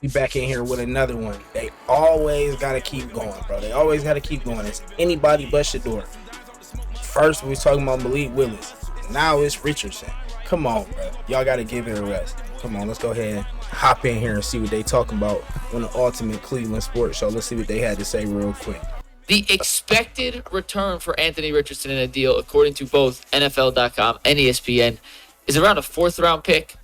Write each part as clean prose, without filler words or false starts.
We back in here with another one. They always gotta keep going, bro. They always gotta keep going. It's anybody but Shedeur. First, we was talking about Malik Willis. Now it's Richardson. Come on, bro. Y'all gotta give it a rest. Come on, let's go ahead and hop in here and see what they talking about on the Ultimate Cleveland Sports Show. Let's see what they had to say real quick. The expected return for Anthony Richardson in a deal, according to both NFL.com and ESPN, is around a 4th-round pick.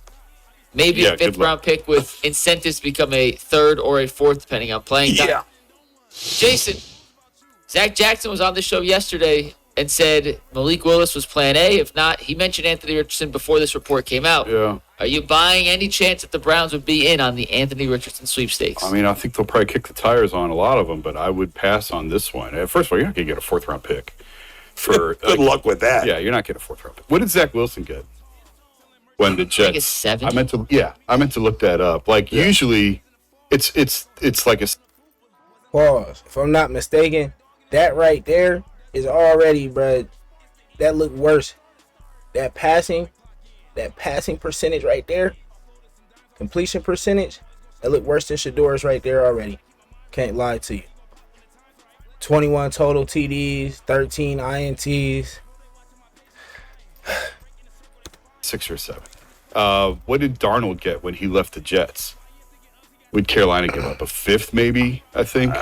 Maybe a 5th-round pick with incentives to become a 3rd or a 4th, depending on playing time. Yeah. Jason, Zach Jackson was on the show yesterday and said Malik Willis was plan A. If not, he mentioned Anthony Richardson before this report came out. Yeah. Are you buying any chance that the Browns would be in on the Anthony Richardson sweepstakes? I mean, I think they'll probably kick the tires on a lot of them, but I would pass on this one. First of all, you're not going to get a 4th-round pick. Good luck with that. Yeah, you're not getting a 4th-round pick. What did Zach Wilson get? When the Jets, I think it's 7. I meant to look that up. Like usually, it's like a. Pause. If I'm not mistaken, that right there is already, bro. That look worse. That passing percentage right there, completion percentage, that look worse than Shedeur's right there already. Can't lie to you. 21 total TDs, 13 INTs. 6 or 7. What did Darnold get when he left the Jets? Would Carolina give up a 5th, maybe? I think.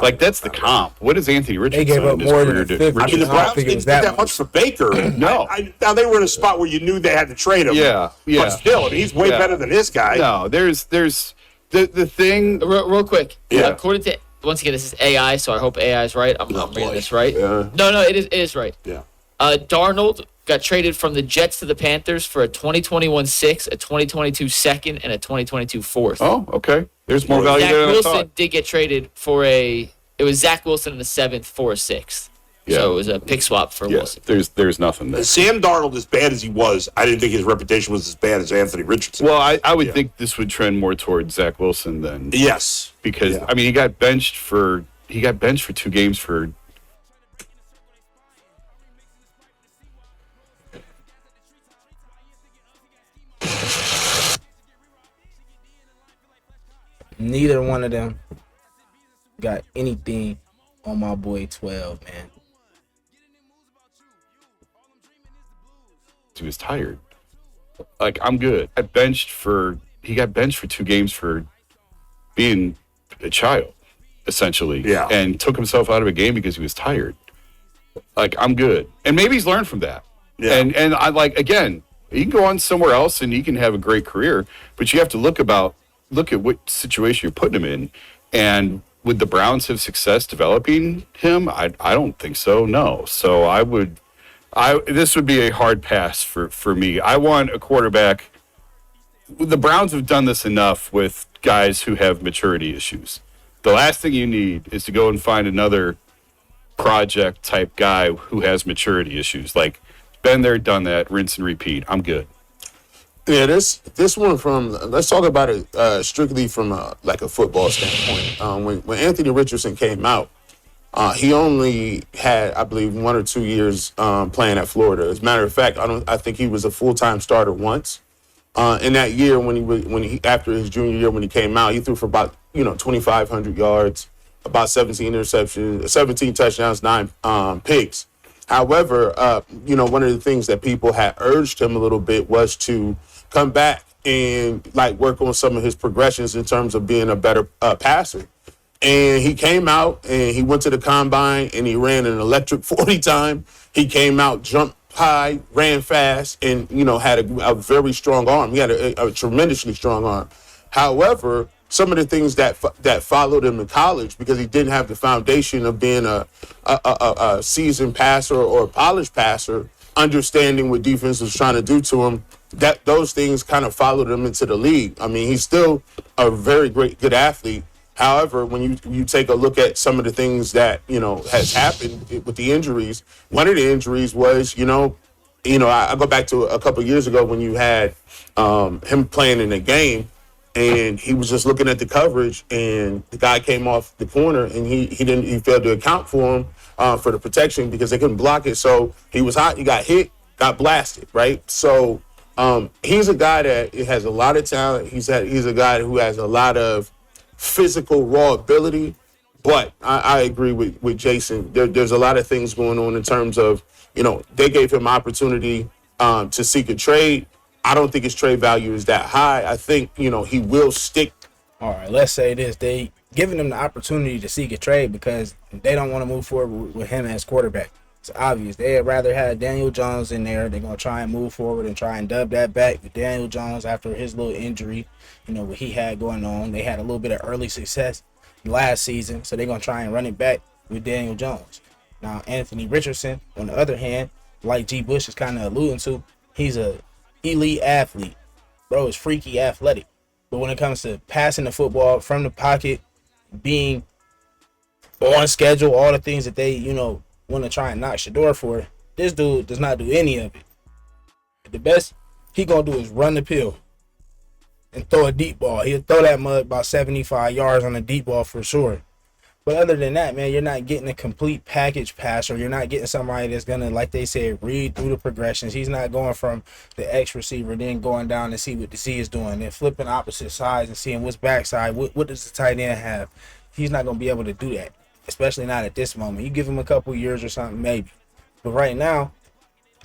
Like that's the comp. What is Anthony Richardson? They gave up more than a 5th. I mean, the Browns didn't get that much for Baker. No. Now they were in a spot where you knew they had to trade him. Yeah. But still, I mean, he's way better than this guy. No, there's the thing. Real quick. Yeah. According to, once again, this is AI, so I hope AI is right. I'm reading this right. Yeah. No, it is right. Yeah. Darnold got traded from the Jets to the Panthers for a 2021 6th, a 2022 2nd, and a 2022 4th. Oh, okay. There's more value Zach there than I Wilson thought. did get traded for it was Zach Wilson in the 7th for a 6th. Yeah. So it was a pick swap for Wilson. There's nothing there. Sam Darnold, as bad as he was, I didn't think his reputation was as bad as Anthony Richardson. Well, I would think this would trend more towards Zach Wilson than Yes. because I mean he got benched for 2 games for. Neither one of them got anything on my boy 12, man. He was tired. Like I'm good. He got benched for 2 games for being a child, essentially. Yeah. And took himself out of a game because he was tired. Like I'm good. And maybe he's learned from that. Yeah. And I like again, he can go on somewhere else and he can have a great career, but you have to look at what situation you're putting him in. And would the Browns have success developing him? I don't think so. No. So this would be a hard pass for me. I want a quarterback. The Browns have done this enough with guys who have maturity issues. The last thing you need is to go and find another project type guy who has maturity issues. Like, been there, done that, rinse and repeat. I'm good. Yeah, this one let's talk about it strictly from a football standpoint. When Anthony Richardson came out, he only had, I believe, 1 or 2 years playing at Florida. As a matter of fact, I think he was a full-time starter once. In that year, after his junior year when he came out, he threw for about 2,500 yards, about 17 interceptions, 17 touchdowns, 9 picks. However, one of the things that people had urged him a little bit was to come back and work on some of his progressions in terms of being a better passer. And he came out and he went to the combine and he ran an electric 40 time. He came out, jumped high, ran fast, and had a very strong arm. He had a tremendously strong arm. However, some of the things that followed him in college, because he didn't have the foundation of being a seasoned passer or a polished passer, understanding what defense was trying to do to him, that those things kind of followed him into the league. I mean, he's still a very good athlete. However, when you take a look at some of the things that has happened with the injuries, one of the injuries was I go back to a couple of years ago when you had him playing in a game. And he was just looking at the coverage, and the guy came off the corner, and he failed to account for him for the protection because they couldn't block it. So he was hot, he got hit, got blasted, right? So He's a guy that has a lot of talent. He's a guy who has a lot of physical raw ability. But I agree with Jason. There's a lot of things going on in terms of, they gave him opportunity to seek a trade. I don't think his trade value is that high. I think, he will stick. All right, let's say this. They giving him the opportunity to seek a trade because they don't want to move forward with him as quarterback. It's obvious. They'd rather have Daniel Jones in there. They're going to try and move forward and try and dub that back with Daniel Jones after his little injury, what he had going on. They had a little bit of early success last season, so they're going to try and run it back with Daniel Jones. Now, Anthony Richardson, on the other hand, like G. Bush is kind of alluding to, he's a elite athlete. Bro is freaky athletic. But when it comes to passing the football from the pocket, being on schedule, all the things that they, want to try and knock Shedeur for, this dude does not do any of it. The best he going to do is run the pill and throw a deep ball. He'll throw that mug about 75 yards on a deep ball for sure. But other than that, man, you're not getting a complete package passer. You're not getting somebody that's going to, like they said, read through the progressions. He's not going from the X receiver, then going down and see what the C is doing, then flipping opposite sides and seeing what's backside. What does the tight end have? He's not going to be able to do that, especially not at this moment. You give him a couple years or something, maybe. But right now,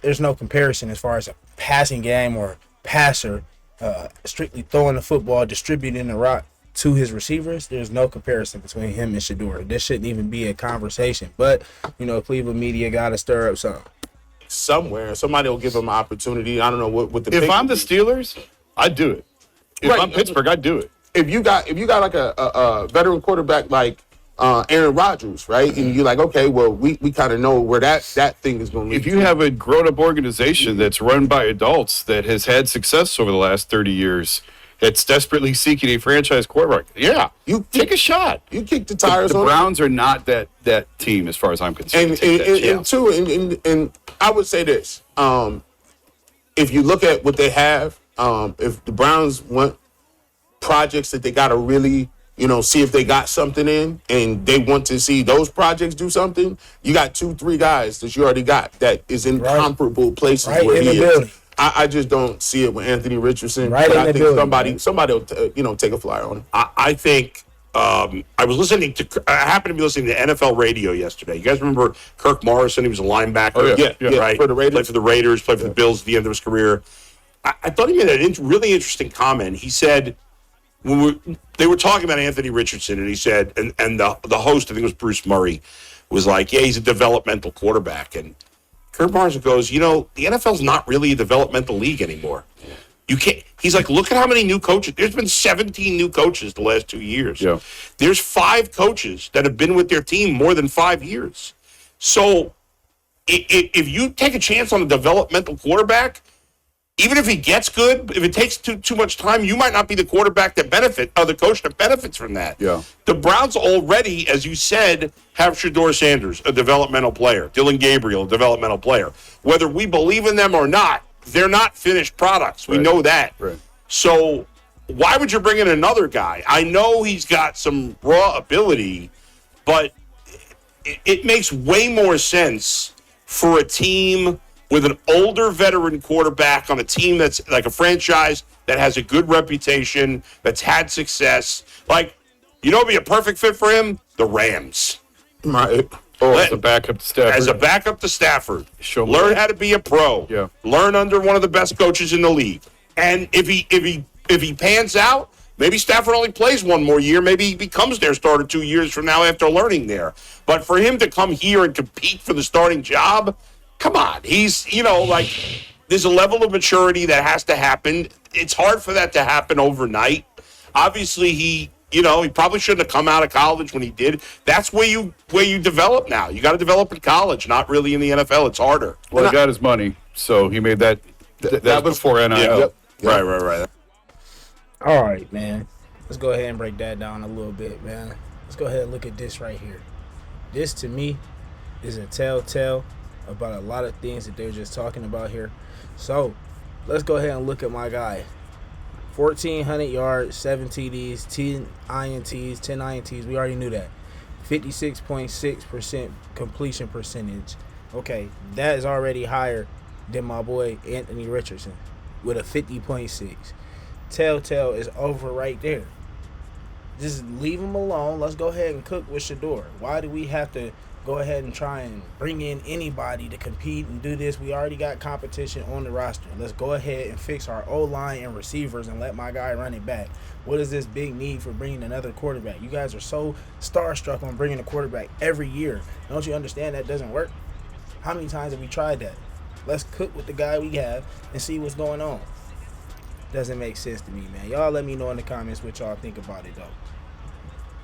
there's no comparison as far as a passing game or passer, strictly throwing the football, distributing the rock to his receivers. There's no comparison between him and Shedeur. This shouldn't even be a conversation. But, Cleveland media got to stir up something. Somewhere, somebody will give him an opportunity. I don't know what the. If I'm the Steelers, I'd do it. If I'm Pittsburgh, I'd do it. If you got like a veteran quarterback like Aaron Rodgers, right? And you're like, okay, well, we kind of know where that thing is going to lead. If you have a grown-up organization that's run by adults that has had success over the last 30 years, that's desperately seeking a franchise quarterback, you take a shot. You kick the tires on the Browns are not that team as far as I'm concerned. And I would say this. If you look at what they have, if the Browns want projects that they got to really see if they got something in, and they want to see those projects do something, you got 2-3 guys that you already got that is in comparable places where he is. I just don't see it with Anthony Richardson. Right, I think somebody will take a flyer on him. I think I happened to be listening to NFL radio yesterday. You guys remember Kirk Morrison? He was a linebacker. Oh, yeah, right. For the Raiders. Played for the Raiders, played for the Bills at the end of his career. I thought he made a really interesting comment. He said, they were talking about Anthony Richardson, and he said, and the host, I think it was Bruce Murray, was like, yeah, he's a developmental quarterback. And Kirk Morrison goes, the NFL's not really a developmental league anymore. You can't. He's like, look at how many new coaches. There's been 17 new coaches the last 2 years. Yeah. There's 5 coaches that have been with their team more than 5 years. So if you take a chance on a developmental quarterback, even if he gets good, if it takes too much time, you might not be the quarterback that the coach that benefits from that. Yeah. The Browns already, as you said, have Shedeur Sanders, a developmental player. Dylan Gabriel, a developmental player. Whether we believe in them or not, they're not finished products. We know that. Right. So why would you bring in another guy? I know he's got some raw ability, but it makes way more sense for a team with an older veteran quarterback on a team that's like a franchise that has a good reputation, that's had success. Like, would be a perfect fit for him? The Rams. As a backup to Stafford. As a backup to Stafford. Learn how to be a pro. Yeah. Learn under one of the best coaches in the league. And if he pans out, maybe Stafford only plays one more year. Maybe he becomes their starter 2 years from now after learning there. But for him to come here and compete for the starting job, come on. He's, there's a level of maturity that has to happen. It's hard for that to happen overnight. Obviously, he probably shouldn't have come out of college when he did. That's where you develop now. You got to develop in college, not really in the NFL. It's harder. Well, he got his money, so he made that. That was before NIL. Yep. Right. All right, man. Let's go ahead and break that down a little bit, man. Let's go ahead and look at this right here. This, to me, is a telltale about a lot of things that they're just talking about here. So, let's go ahead and look at my guy. 1,400 yards, 7 TDs, 10 INTs. We already knew that. 56.6% completion percentage. Okay, that is already higher than my boy Anthony Richardson. with a 50.6. Telltale is over right there. Just leave him alone. Let's go ahead and cook with Shedeur. Why do we have to go ahead and try and bring in anybody to compete and do this? We already got competition on the roster. Let's go ahead and fix our O-line and receivers and let my guy run it back. What is this big need for bringing another quarterback? You guys are so starstruck on bringing a quarterback every year. Don't you understand that doesn't work? How many times have we tried that? Let's cook with the guy we have and see what's going on. Doesn't make sense to me, man. Y'all let me know in the comments what y'all think about it, though.